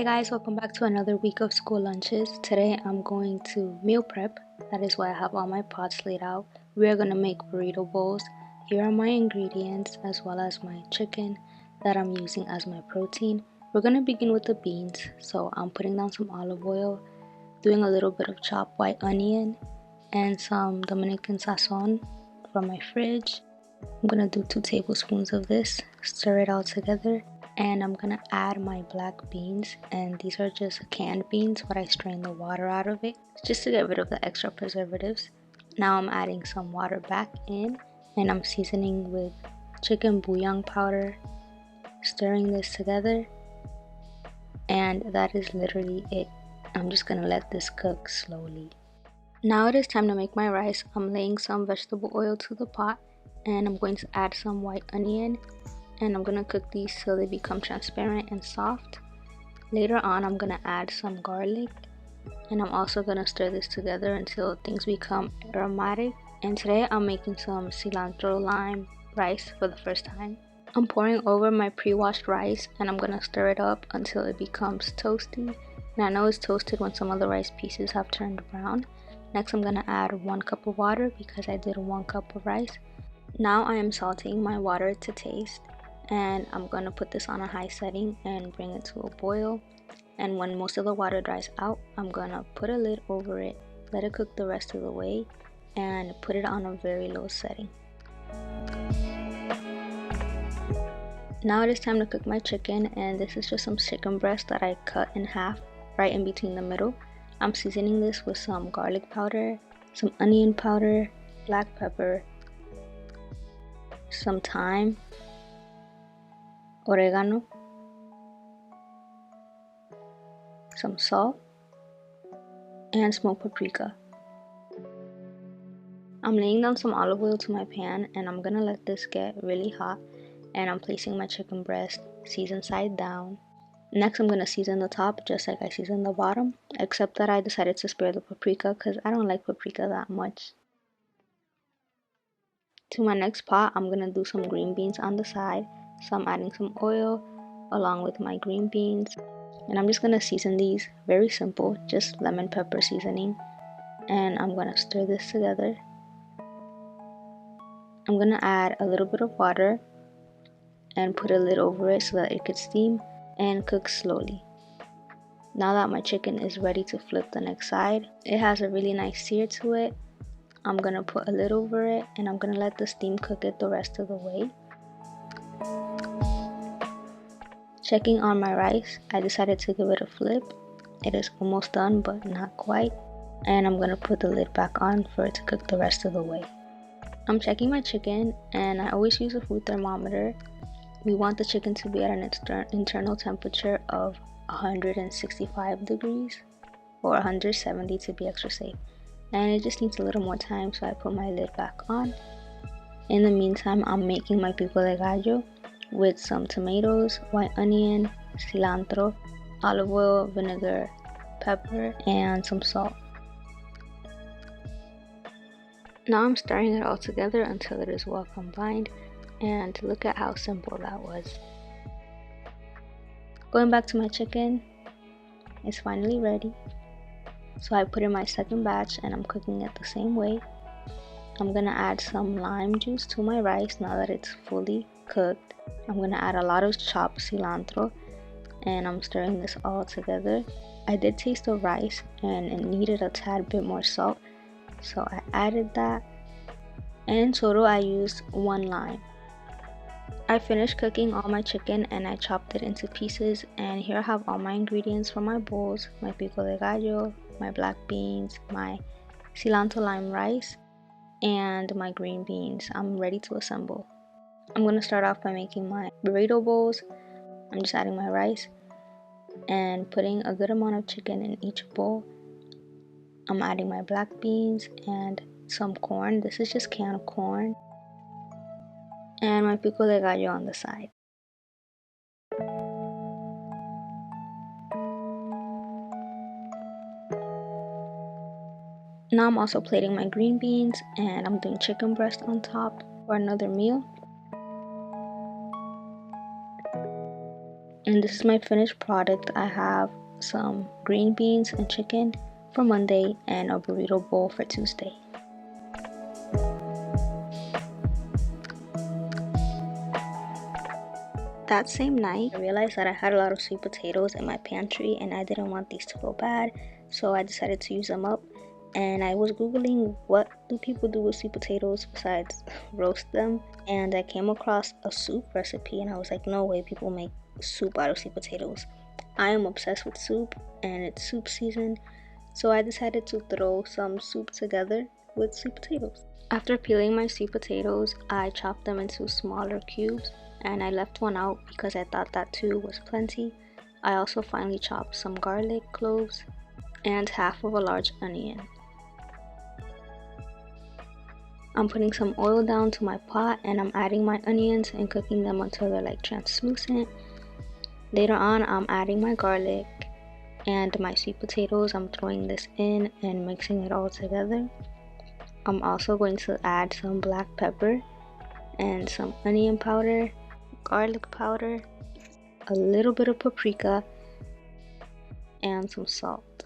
Hey guys, welcome back to another week of school lunches. Today I'm going to meal prep. That is why I have all my pots laid out. We are going to make burrito bowls. Here are my ingredients as well as my chicken that I'm using as my protein. We're going to begin with the beans. So I'm putting down some olive oil, doing a little bit of chopped white onion and some Dominican sazon from my fridge. I'm going to do 2 tablespoons of this, stir it all together. And I'm gonna add my black beans, and these are just canned beans, but I strained the water out of it just to get rid of the extra preservatives. Now I'm adding some water back in, and I'm seasoning with chicken bouillon powder, stirring this together, and that is literally it. I'm just gonna let this cook slowly. Now it is time to make my rice. I'm laying some vegetable oil to the pot, and I'm going to add some white onion, and I'm gonna cook these till they become transparent and soft. Later on, I'm gonna add some garlic, and I'm also gonna stir this together until things become aromatic. And today I'm making some cilantro lime rice for the first time. I'm pouring over my pre-washed rice, and I'm gonna stir it up until it becomes toasty. And I know it's toasted when some of the rice pieces have turned brown. Next, I'm gonna add 1 cup of water because I did 1 cup of rice. Now I am salting my water to taste, and I'm going to put this on a high setting and bring it to a boil. And when most of the water dries out, I'm going to put a lid over it, let it cook the rest of the way, and put it on a very low setting. Now it is time to cook my chicken, and this is just some chicken breast that I cut in half right in between the middle. I'm seasoning this with some garlic powder, some onion powder, black pepper, some thyme, oregano, some salt, and smoked paprika. I'm laying down some olive oil to my pan, and I'm gonna let this get really hot, and I'm placing my chicken breast seasoned side down. Next, I'm gonna season the top just like I seasoned the bottom, except that I decided to spare the paprika because I don't like paprika that much. To my next pot, I'm gonna do some green beans on the side, so I'm adding some oil along with my green beans. And I'm just gonna season these, very simple, just lemon pepper seasoning. And I'm gonna stir this together. I'm gonna add a little bit of water and put a lid over it so that it could steam and cook slowly. Now that my chicken is ready to flip the next side, it has a really nice sear to it. I'm gonna put a lid over it, and I'm gonna let the steam cook it the rest of the way. Checking on my rice, I decided to give it a flip. It is almost done, but not quite. And I'm gonna put the lid back on for it to cook the rest of the way. I'm checking my chicken, and I always use a food thermometer. We want the chicken to be at an internal temperature of 165 degrees or 170 to be extra safe. And it just needs a little more time, so I put my lid back on. In the meantime, I'm making my pico de gallo with some tomatoes, white onion, cilantro, olive oil, vinegar, pepper, and some salt. Now I'm stirring it all together until it is well combined, and look at how simple that was. Going back to my chicken, it's finally ready. So I put in my second batch, and I'm cooking it the same way. I'm gonna add some lime juice to my rice now that it's fully cooked. I'm gonna add a lot of chopped cilantro, and I'm stirring this all together. I did taste the rice, and it needed a tad bit more salt, so I added that. And in total, I used 1 lime. I finished cooking all my chicken, and I chopped it into pieces, and here I have all my ingredients for my bowls: my pico de gallo, my black beans, my cilantro lime rice, and my green beans. I'm ready to assemble. I'm going to start off by making my burrito bowls. I'm just adding my rice and putting a good amount of chicken in each bowl. I'm adding my black beans and some corn. This is just canned corn. And my pico de gallo on the side. Now I'm also plating my green beans, and I'm doing chicken breast on top for another meal. And this is my finished product. I have some green beans and chicken for Monday and a burrito bowl for Tuesday. That same night, I realized that I had a lot of sweet potatoes in my pantry and I didn't want these to go bad, so I decided to use them up. And I was googling what do people do with sweet potatoes besides roast them, and I came across a soup recipe and I was like, no way people make soup out of sweet potatoes. I am obsessed with soup and it's soup season, so I decided to throw some soup together with sweet potatoes. After peeling my sweet potatoes, I chopped them into smaller cubes and I left one out because I thought that 2 was plenty. I also finely chopped some garlic cloves and half of a large onion. I'm putting some oil down to my pot and I'm adding my onions and cooking them until they're like translucent. Later on, I'm adding my garlic and my sweet potatoes. I'm throwing this in and mixing it all together. I'm also going to add some black pepper and some onion powder, garlic powder, a little bit of paprika, and some salt.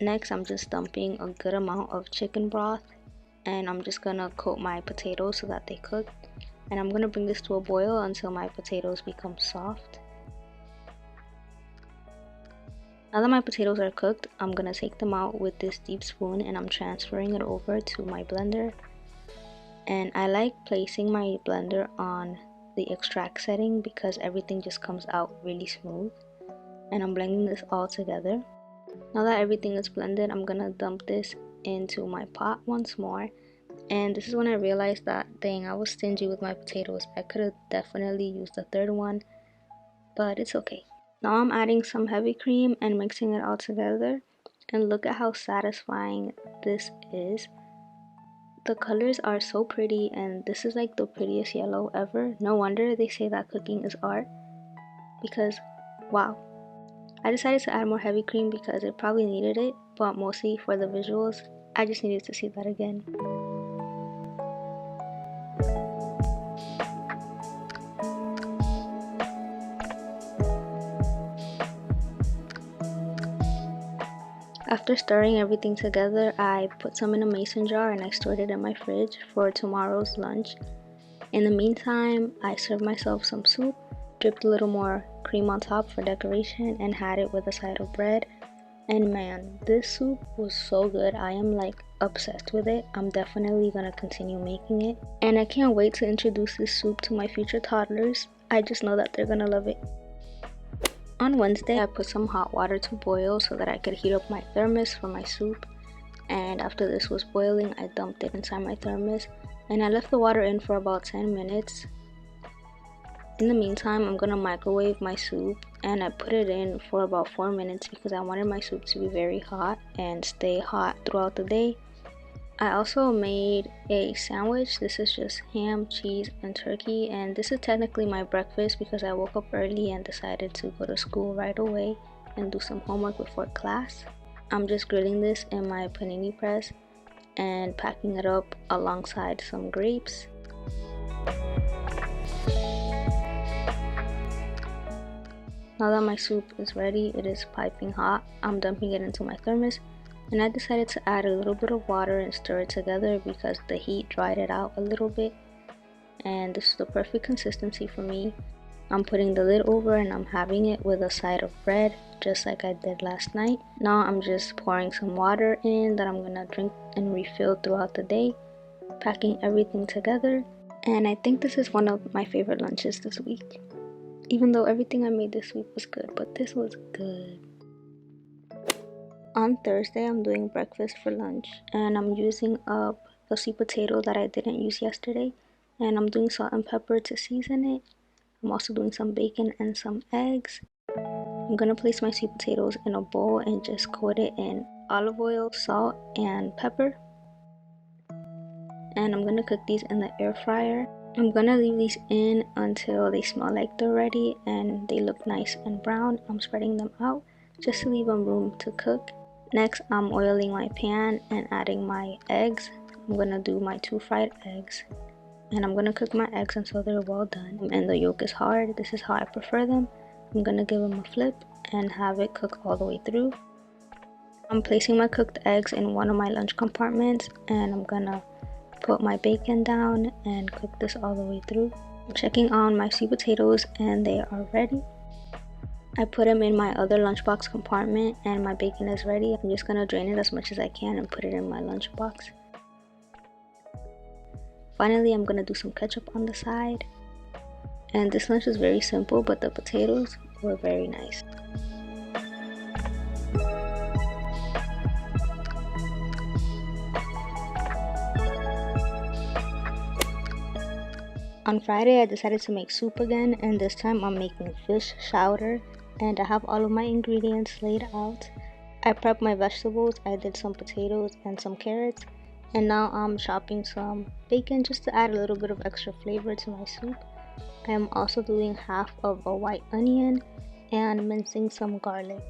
Next, I'm just dumping a good amount of chicken broth and I'm just gonna coat my potatoes so that they cook. And I'm gonna bring this to a boil until my potatoes become soft. Now that my potatoes are cooked, I'm gonna take them out with this deep spoon and I'm transferring it over to my blender. And I like placing my blender on the extract setting because everything just comes out really smooth. And I'm blending this all together. Now that everything is blended, I'm gonna dump this into my pot once more. And this is when I realized that, dang, I was stingy with my potatoes. I could have definitely used the third one, but it's okay. Now I'm adding some heavy cream and mixing it all together. And look at how satisfying this is. The colors are so pretty and this is like the prettiest yellow ever. No wonder they say that cooking is art, because wow. I decided to add more heavy cream because it probably needed it, but mostly for the visuals. I just needed to see that again. After stirring everything together, I put some in a mason jar and I stored it in my fridge for tomorrow's lunch. In the meantime, I served myself some soup, dripped a little more cream on top for decoration, and had it with a side of bread. And man, this soup was so good. I am like obsessed with it. I'm definitely gonna continue making it. And I can't wait to introduce this soup to my future toddlers. I just know that they're gonna love it. On Wednesday, I put some hot water to boil so that I could heat up my thermos for my soup. And after this was boiling, I dumped it inside my thermos and I left the water in for about 10 minutes. In the meantime, I'm gonna microwave my soup and I put it in for about 4 minutes because I wanted my soup to be very hot and stay hot throughout the day. I also made a sandwich. This is just ham, cheese, and turkey, and this is technically my breakfast because I woke up early and decided to go to school right away and do some homework before class. I'm just grilling this in my panini press and packing it up alongside some grapes. Now that my soup is ready, it is piping hot. I'm dumping it into my thermos. And I decided to add a little bit of water and stir it together because the heat dried it out a little bit. And this is the perfect consistency for me. I'm putting the lid over and I'm having it with a side of bread, just like I did last night. Now I'm just pouring some water in that I'm gonna drink and refill throughout the day, packing everything together. And I think this is one of my favorite lunches this week. Even though everything I made this week was good, but this was good. On Thursday, I'm doing breakfast for lunch and I'm using up the sweet potato that I didn't use yesterday, and I'm doing salt and pepper to season it. I'm also doing some bacon and some eggs. I'm gonna place my sweet potatoes in a bowl and just coat it in olive oil, salt, and pepper. And I'm gonna cook these in the air fryer. I'm gonna leave these in until they smell like they're ready and they look nice and brown. I'm spreading them out just to leave them room to cook. Next, I'm oiling my pan and adding my eggs. I'm gonna do my 2 fried eggs. And I'm gonna cook my eggs until they're well done and the yolk is hard. This is how I prefer them. I'm gonna give them a flip and have it cook all the way through. I'm placing my cooked eggs in one of my lunch compartments, and I'm gonna put my bacon down and cook this all the way through. I'm checking on my sweet potatoes and they are ready. I put them in my other lunchbox compartment and my bacon is ready. I'm just gonna drain it as much as I can and put it in my lunchbox. Finally, I'm gonna do some ketchup on the side. And this lunch is very simple, but the potatoes were very nice. On Friday, I decided to make soup again, and this time I'm making fish chowder, and I have all of my ingredients laid out. I prepped my vegetables, I did some potatoes and some carrots, and now I'm chopping some bacon just to add a little bit of extra flavor to my soup. I am also doing half of a white onion and mincing some garlic.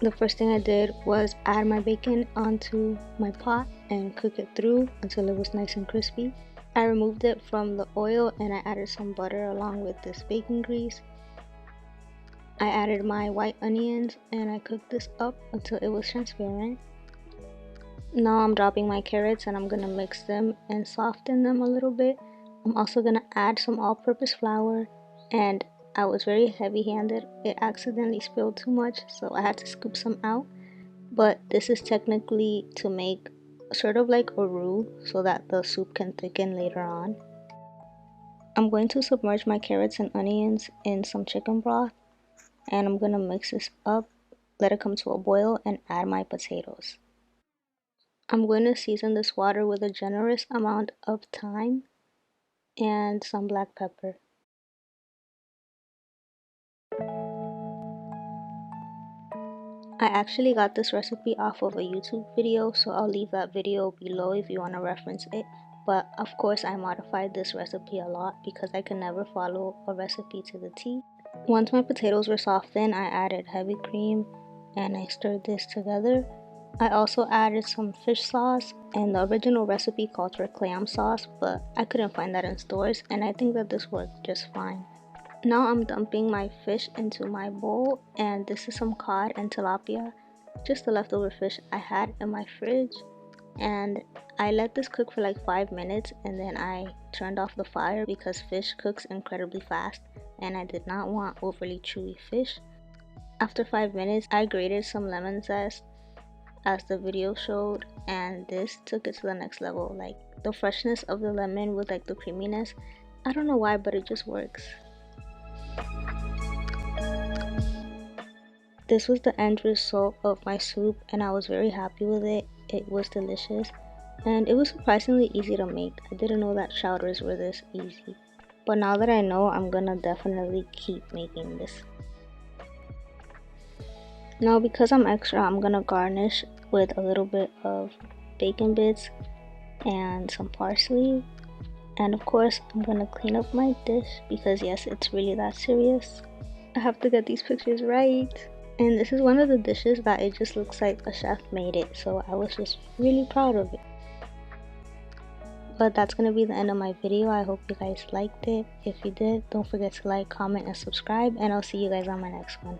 The first thing I did was add my bacon onto my pot and cook it through until it was nice and crispy. I removed it from the oil and I added some butter along with this bacon grease. I added my white onions and I cooked this up until it was transparent. Now I'm dropping my carrots and I'm gonna mix them and soften them a little bit. I'm also gonna add some all-purpose flour, and I was very heavy-handed. It accidentally spilled too much, so I had to scoop some out. But this is technically to make sort of like a roux so that the soup can thicken later on. I'm going to submerge my carrots and onions in some chicken broth, and I'm gonna mix this up, let it come to a boil, and add my potatoes. I'm going to season this water with a generous amount of thyme and some black pepper. I actually got this recipe off of a YouTube video, so I'll leave that video below if you want to reference it. But of course I modified this recipe a lot because I can never follow a recipe to the T. Once my potatoes were softened, I added heavy cream and I stirred this together. I also added some fish sauce, and the original recipe called for clam sauce, but I couldn't find that in stores, and I think that this worked just fine. Now I'm dumping my fish into my bowl, and this is some cod and tilapia, just the leftover fish I had in my fridge. And I let this cook for like 5 minutes and then I turned off the fire because fish cooks incredibly fast and I did not want overly chewy fish. After 5 minutes, I grated some lemon zest as the video showed, and this took it to the next level. Like the freshness of the lemon with like the creaminess, I don't know why, but it just works. This was the end result of my soup and I was very happy with it. It was delicious and it was surprisingly easy to make. I didn't know that chowders were this easy, but now that I know, I'm gonna definitely keep making this. Now because I'm extra, I'm gonna garnish with a little bit of bacon bits and some parsley, and of course I'm gonna clean up my dish because yes, it's really that serious. I have to get these pictures right. And this is one of the dishes that it just looks like a chef made it, so I was just really proud of it. But that's gonna be the end of my video. I hope you guys liked it. If you did, don't forget to like, comment, and subscribe, and I'll see you guys on my next one.